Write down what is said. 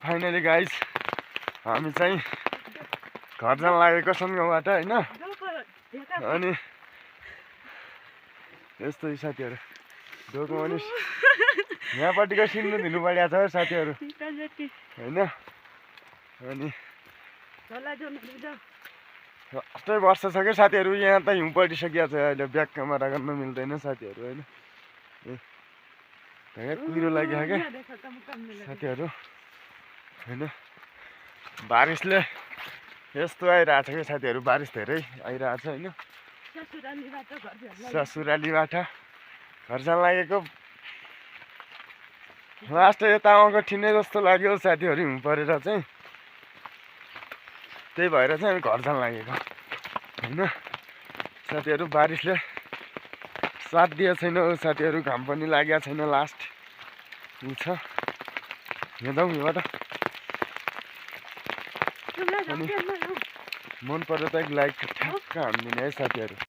Finally guys हामी चाहिँ घर जान लागेको सनगाउँबाट हैन। अनि यस्तो साथीहरु डोको अनि यहाँपट्टिको सिन्नु दिनु परेको छ साथीहरु हैन। अनि अस्ति वर्ष छ के साथीहरु, यहाँ त हिउँ परिसकेको छ। अहिले ब्याक क्यामेरा गर्न मिल्दैन साथीहरु हैन। ढेर कुहिरो लाग्यो के साथीहरु हैन। बारिसले यस्तो आइरहेछ के साथीहरु, बारिस धेरै आइरहेछ हैन। ससुरालीबाट घर जान लागेको लास्ट यता आउँको ठिनै जस्तो लाग्यो साथीहरु हिउँ परेर चाहिँ। त्यही भएर चाहिँ हामी घर जान लागेको हैन साथीहरु। बारिसले साथ दिएको छैन साथीहरु, घाम पनि लागेको छैन। लास्ट उ छ हेर्दै यबाट। अनि मन पर्यो त एक लाइक ठ्याक्क हान्दिने है साथीहरु।